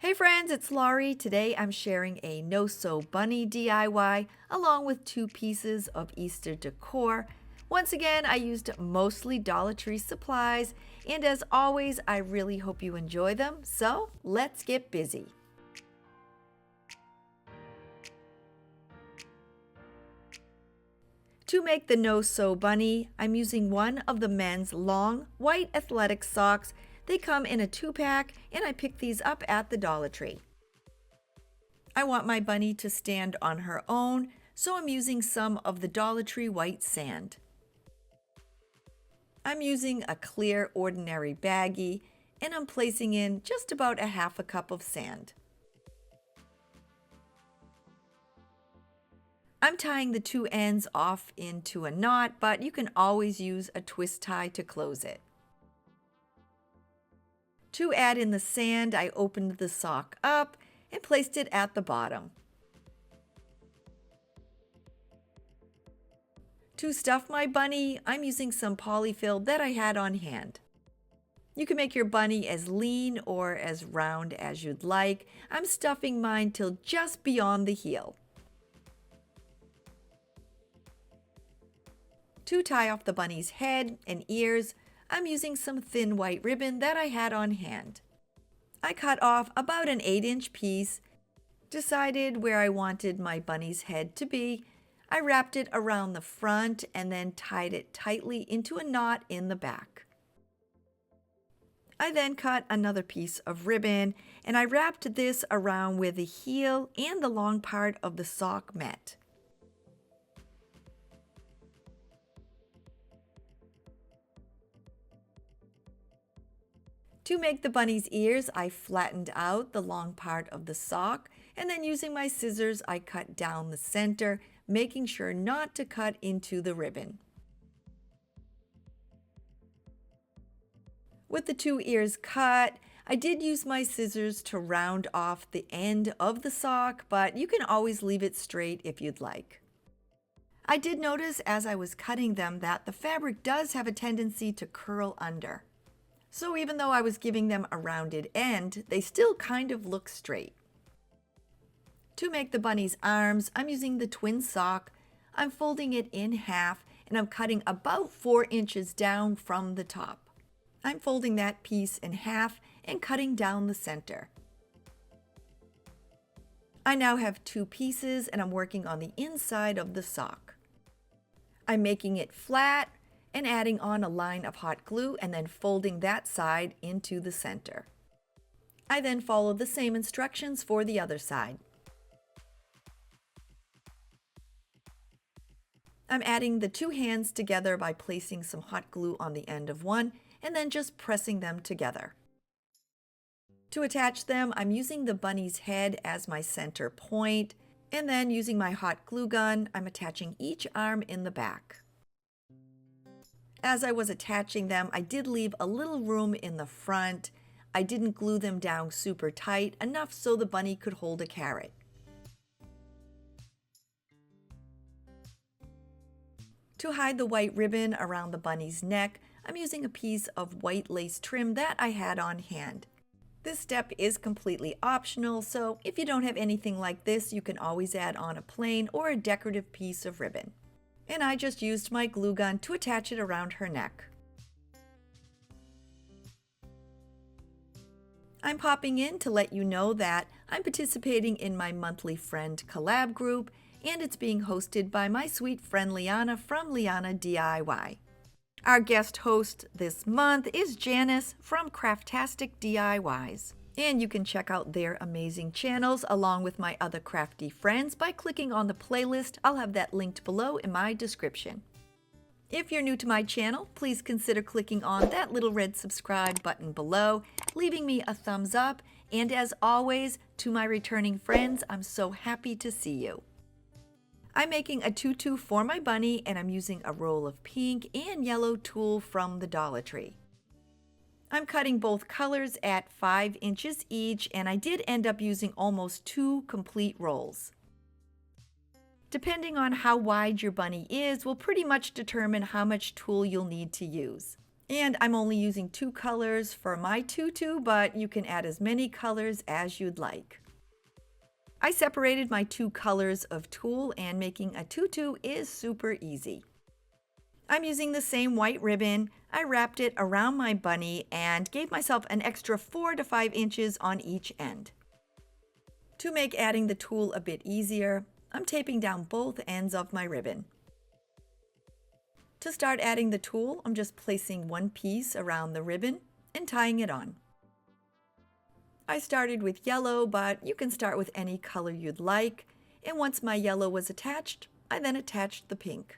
Hey friends, it's Laurie. Today I'm sharing a no-sew bunny DIY along with 2 pieces of Easter decor. Once again, I used mostly Dollar Tree supplies, and as always, I really hope you enjoy them. So let's get busy. To make the no-sew bunny, I'm using one of the men's long white athletic socks. They come in a 2-pack, and I picked these up at the Dollar Tree. I want my bunny to stand on her own, so I'm using some of the Dollar Tree white sand. I'm using a clear ordinary baggie, and I'm placing in just about a half a cup of sand. I'm tying the 2 ends off into a knot, but you can always use a twist tie to close it. To add in the sand, I opened the sock up and placed it at the bottom. To stuff my bunny, I'm using some polyfill that I had on hand. You can make your bunny as lean or as round as you'd like. I'm stuffing mine till just beyond the heel. To tie off the bunny's head and ears, I'm using some thin white ribbon that I had on hand. I cut off about an 8-inch piece, decided where I wanted my bunny's head to be. I wrapped it around the front and then tied it tightly into a knot in the back. I then cut another piece of ribbon and I wrapped this around where the heel and the long part of the sock met. To make the bunny's ears, I flattened out the long part of the sock, and then using my scissors, I cut down the center, making sure not to cut into the ribbon. With the 2 ears cut, I did use my scissors to round off the end of the sock, but you can always leave it straight if you'd like. I did notice as I was cutting them that the fabric does have a tendency to curl under. So even though I was giving them a rounded end, they still kind of look straight. To make the bunny's arms, I'm using the twin sock. I'm folding it in half and I'm cutting about 4 inches down from the top. I'm folding that piece in half and cutting down the center. I now have 2 pieces and I'm working on the inside of the sock. I'm making it flat and adding on a line of hot glue and then folding that side into the center. I then follow the same instructions for the other side. I'm adding the 2 hands together by placing some hot glue on the end of one and then just pressing them together. To attach them, I'm using the bunny's head as my center point, and then using my hot glue gun, I'm attaching each arm in the back. As I was attaching them, I did leave a little room in the front. I didn't glue them down super tight, enough so the bunny could hold a carrot. To hide the white ribbon around the bunny's neck, I'm using a piece of white lace trim that I had on hand. This step is completely optional, so if you don't have anything like this, you can always add on a plain or a decorative piece of ribbon. And I just used my glue gun to attach it around her neck. I'm popping in to let you know that I'm participating in my monthly friend collab group, and it's being hosted by my sweet friend Liana from Liana DIY. Our guest host this month is Janice from Craftastic DIYs. And you can check out their amazing channels along with my other crafty friends by clicking on the playlist. I'll have that linked below in my description. If you're new to my channel, please consider clicking on that little red subscribe button below, leaving me a thumbs up, and as always, to my returning friends, I'm so happy to see you. I'm making a tutu for my bunny, and I'm using a roll of pink and yellow tulle from the Dollar Tree. I'm cutting both colors at 5 inches each, and I did end up using almost 2 complete rolls. Depending on how wide your bunny is will pretty much determine how much tulle you'll need to use. And I'm only using 2 colors for my tutu, but you can add as many colors as you'd like. I separated my 2 colors of tulle, and making a tutu is super easy. I'm using the same white ribbon. I wrapped it around my bunny and gave myself an extra 4 to 5 inches on each end. To make adding the tulle a bit easier, I'm taping down both ends of my ribbon. To start adding the tulle, I'm just placing one piece around the ribbon and tying it on. I started with yellow, but you can start with any color you'd like, and once my yellow was attached, I then attached the pink.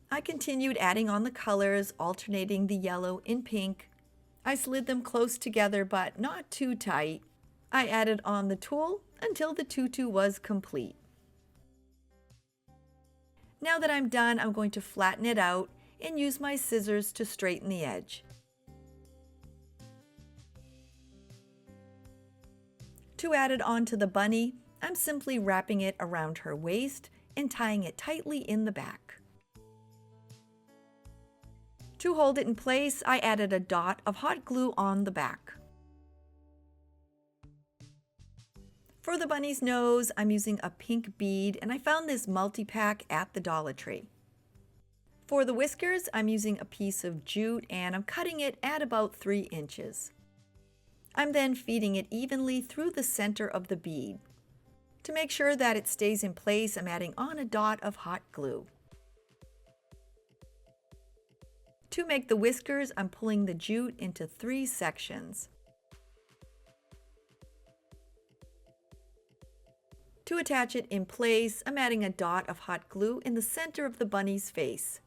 I continued adding on the colors, alternating the yellow and pink. I slid them close together, but not too tight. I added on the tulle until the tutu was complete. Now that I'm done, I'm going to flatten it out and use my scissors to straighten the edge. To add it onto the bunny, I'm simply wrapping it around her waist and tying it tightly in the back. To hold it in place, I added a dot of hot glue on the back. For the bunny's nose, I'm using a pink bead, and I found this multi-pack at the Dollar Tree. For the whiskers, I'm using a piece of jute, and I'm cutting it at about 3 inches. I'm then feeding it evenly through the center of the bead. To make sure that it stays in place, I'm adding on a dot of hot glue. To make the whiskers, I'm pulling the jute into 3 sections. To attach it in place, I'm adding a dot of hot glue in the center of the bunny's face.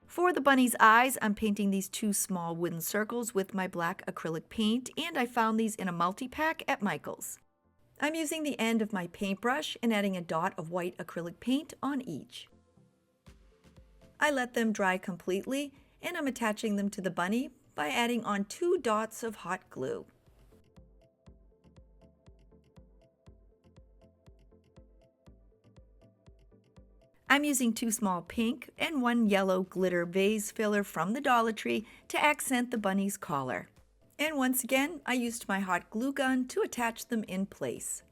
For the bunny's eyes, I'm painting these 2 small wooden circles with my black acrylic paint, and I found these in a multi-pack at Michael's. I'm using the end of my paintbrush and adding a dot of white acrylic paint on each. I let them dry completely, and I'm attaching them to the bunny by adding on 2 dots of hot glue. I'm using 2 small pink and 1 yellow glitter vase filler from the Dollar Tree to accent the bunny's collar. And once again, I used my hot glue gun to attach them in place.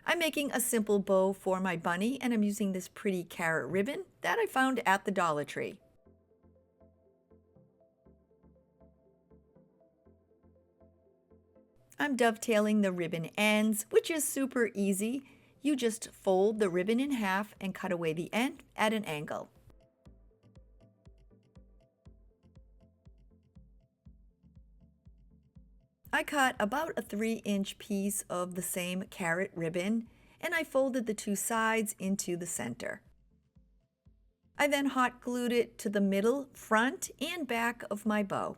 I'm making a simple bow for my bunny, and I'm using this pretty carrot ribbon that I found at the Dollar Tree. I'm dovetailing the ribbon ends, which is super easy. You just fold the ribbon in half and cut away the end at an angle. I cut about a 3-inch piece of the same carrot ribbon, and I folded the 2 sides into the center. I then hot glued it to the middle, front, and back of my bow.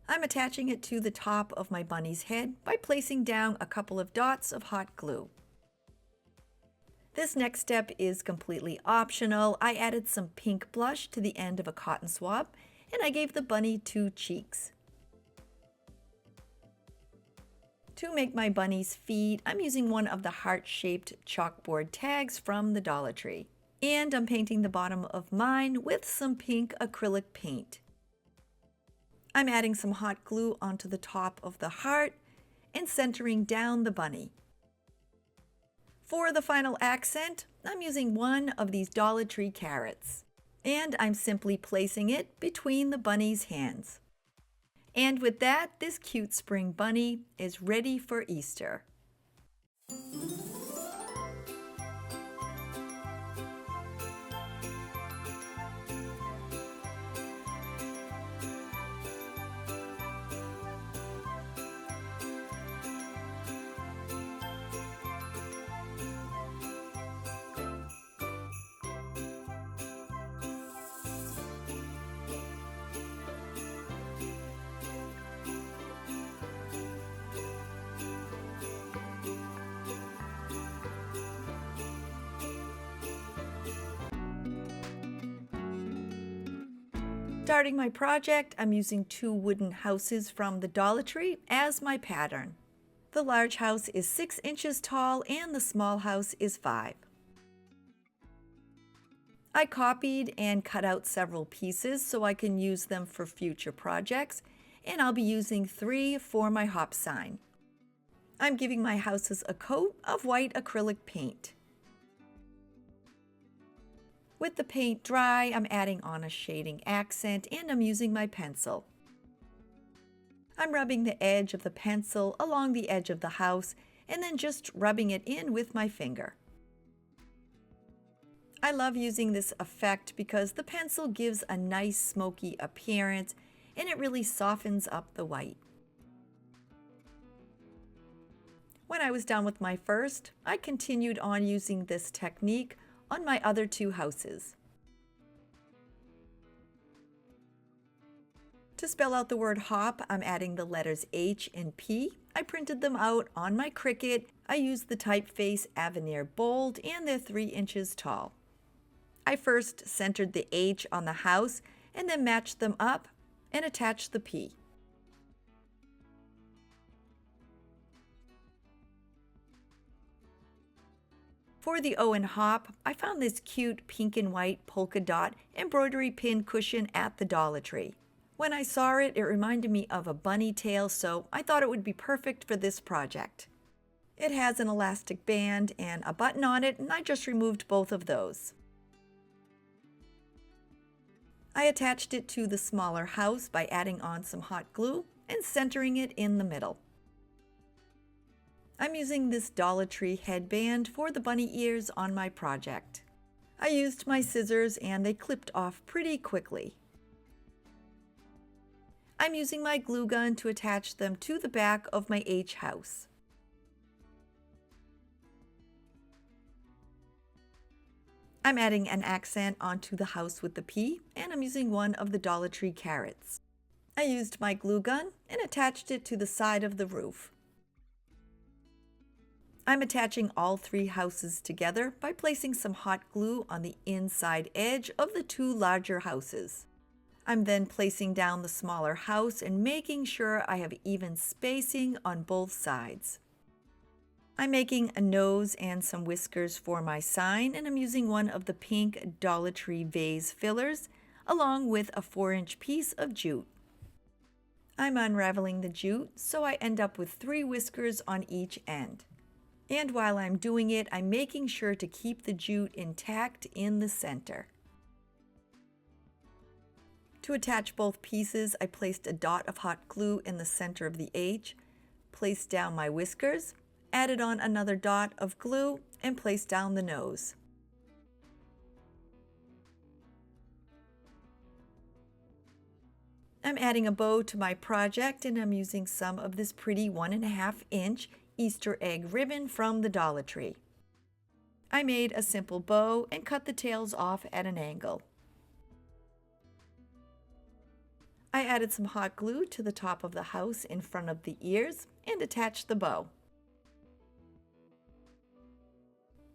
I'm attaching it to the top of my bunny's head by placing down a couple of dots of hot glue. This next step is completely optional. I added some pink blush to the end of a cotton swab, and I gave the bunny 2 cheeks. To make my bunny's feet, I'm using one of the heart-shaped chalkboard tags from the Dollar Tree. And I'm painting the bottom of mine with some pink acrylic paint. I'm adding some hot glue onto the top of the heart and centering down the bunny. For the final accent, I'm using one of these Dollar Tree carrots, and I'm simply placing it between the bunny's hands. And with that, this cute spring bunny is ready for Easter. Starting my project, I'm using 2 wooden houses from the Dollar Tree as my pattern. The large house is 6 inches tall and the small house is 5. I copied and cut out several pieces so I can use them for future projects, and I'll be using 3 for my hop sign. I'm giving my houses a coat of white acrylic paint. With the paint dry, I'm adding on a shading accent and I'm using my pencil. I'm rubbing the edge of the pencil along the edge of the house and then just rubbing it in with my finger. I love using this effect because the pencil gives a nice smoky appearance and it really softens up the white. When I was done with my first, I continued on using this technique on my other 2 houses. To spell out the word hop, I'm adding the letters H and P. I printed them out on my Cricut. I used the typeface Avenir Bold and they're 3 inches tall. I first centered the H on the house and then matched them up and attached the P. For the O in hop, I found this cute pink and white polka dot embroidery pin cushion at the Dollar Tree. When I saw it, it reminded me of a bunny tail, so I thought it would be perfect for this project. It has an elastic band and a button on it, and I just removed both of those. I attached it to the smaller house by adding on some hot glue and centering it in the middle. I'm using this Dollar Tree headband for the bunny ears on my project. I used my scissors and they clipped off pretty quickly. I'm using my glue gun to attach them to the back of my H house. I'm adding an accent onto the house with the P, and I'm using one of the Dollar Tree carrots. I used my glue gun and attached it to the side of the roof. I'm attaching all 3 houses together by placing some hot glue on the inside edge of the 2 larger houses. I'm then placing down the smaller house and making sure I have even spacing on both sides. I'm making a nose and some whiskers for my sign, and I'm using one of the pink Dollar Tree vase fillers along with a 4-inch piece of jute. I'm unraveling the jute so I end up with 3 whiskers on each end. And while I'm doing it, I'm making sure to keep the jute intact in the center. To attach both pieces, I placed a dot of hot glue in the center of the H, placed down my whiskers, added on another dot of glue, and placed down the nose. I'm adding a bow to my project and I'm using some of this pretty 1.5-inch Easter egg ribbon from the Dollar Tree. I made a simple bow and cut the tails off at an angle. I added some hot glue to the top of the house in front of the ears and attached the bow.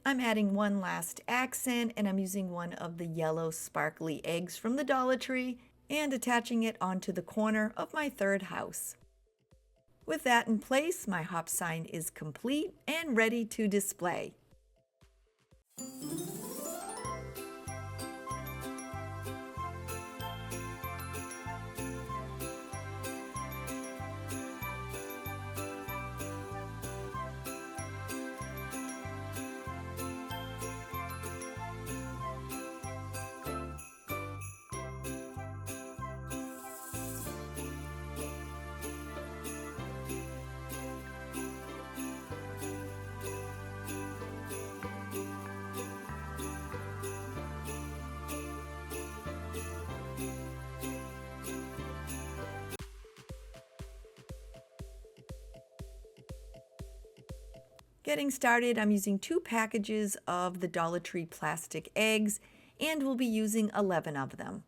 I'm adding one last accent and I'm using one of the yellow sparkly eggs from the Dollar Tree and attaching it onto the corner of my 3rd house. With that in place, my hop sign is complete and ready to display. Getting started, I'm using 2 packages of the Dollar Tree plastic eggs and we'll be using 11 of them.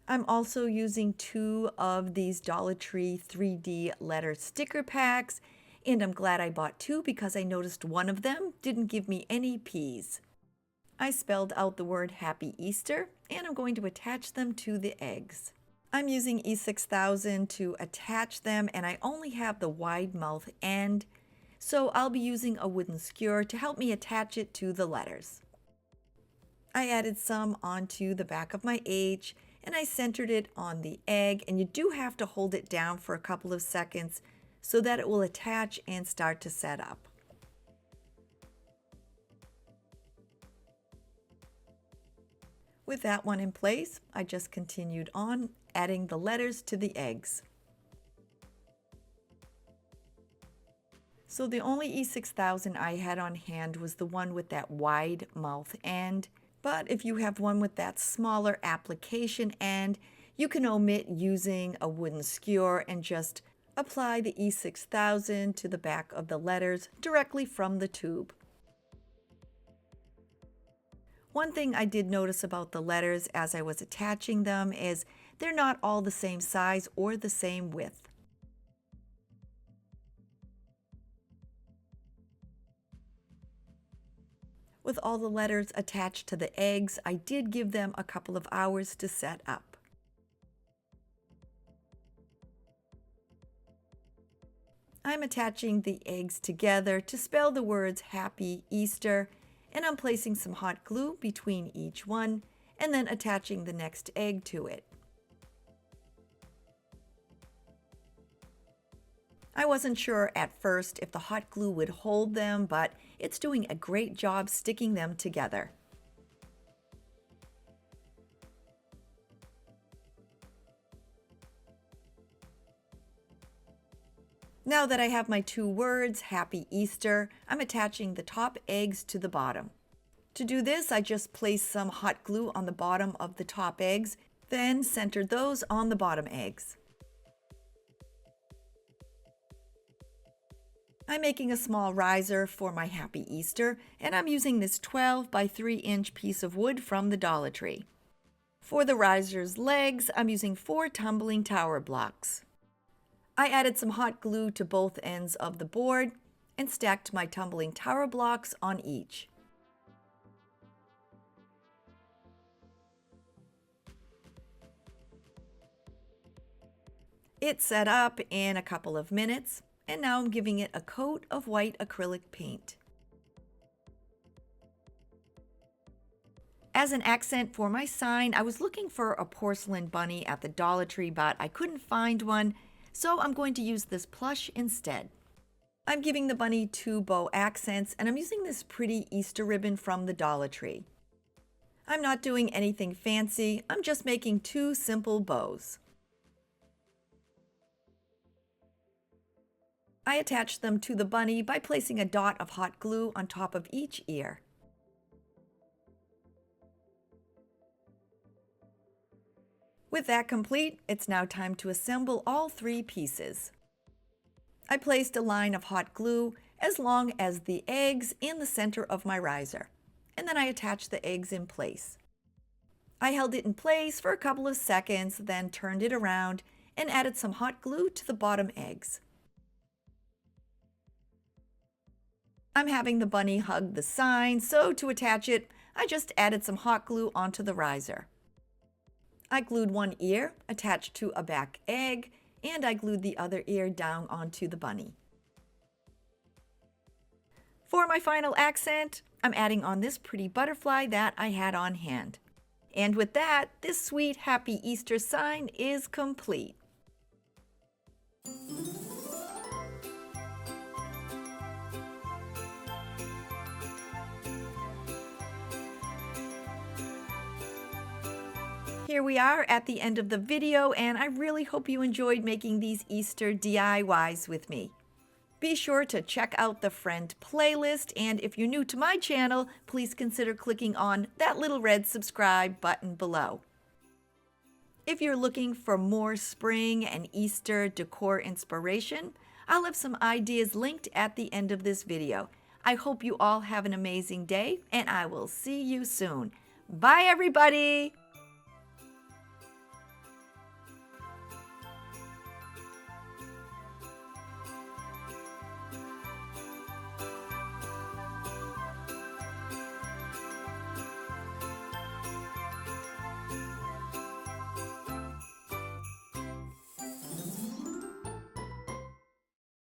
I'm also using 2 of these Dollar Tree 3D letter sticker packs, and I'm glad I bought 2 because I noticed one of them didn't give me any P's. I spelled out the word Happy Easter, and I'm going to attach them to the eggs. I'm using E6000 to attach them, and I only have the wide mouth end, so I'll be using a wooden skewer to help me attach it to the letters. I added some onto the back of my H, and I centered it on the egg, and you do have to hold it down for a couple of seconds so that it will attach and start to set up. With that one in place, I just continued on adding the letters to the eggs. So the only E6000 I had on hand was the one with that wide mouth end, but if you have one with that smaller application end, you can omit using a wooden skewer and just apply the E6000 to the back of the letters directly from the tube. One thing I did notice about the letters as I was attaching them is they're not all the same size or the same width. With all the letters attached to the eggs, I did give them a couple of hours to set up. I'm attaching the eggs together to spell the words Happy Easter, and I'm placing some hot glue between each one and then attaching the next egg to it. I wasn't sure at first if the hot glue would hold them, but it's doing a great job sticking them together. Now that I have my two words, Happy Easter, I'm attaching the top eggs to the bottom. To do this, I just placed some hot glue on the bottom of the top eggs, then centered those on the bottom eggs. I'm making a small riser for my Happy Easter, and I'm using this 12 by 3-inch piece of wood from the Dollar Tree. For the riser's legs, I'm using 4 tumbling tower blocks. I added some hot glue to both ends of the board and stacked my tumbling tower blocks on each. It set up in a couple of minutes, and now I'm giving it a coat of white acrylic paint. As an accent for my sign, I was looking for a porcelain bunny at the Dollar Tree, but I couldn't find one, so I'm going to use this plush instead. I'm giving the bunny 2 bow accents, and I'm using this pretty Easter ribbon from the Dollar Tree. I'm not doing anything fancy, I'm just making 2 simple bows. I attached them to the bunny by placing a dot of hot glue on top of each ear. With that complete, it's now time to assemble all 3 pieces. I placed a line of hot glue as long as the eggs in the center of my riser, and then I attached the eggs in place. I held it in place for a couple of seconds, then turned it around and added some hot glue to the bottom eggs. I'm having the bunny hug the sign, so to attach it, I just added some hot glue onto the riser. I glued one ear attached to a back egg, and I glued the other ear down onto the bunny. For my final accent, I'm adding on this pretty butterfly that I had on hand. And with that, this sweet Happy Easter sign is complete. Here we are at the end of the video, and I really hope you enjoyed making these Easter DIYs with me. Be sure to check out the friend playlist, and if you're new to my channel, please consider clicking on that little red subscribe button below. If you're looking for more spring and Easter decor inspiration, I'll have some ideas linked at the end of this video. I hope you all have an amazing day, and I will see you soon. Bye, everybody!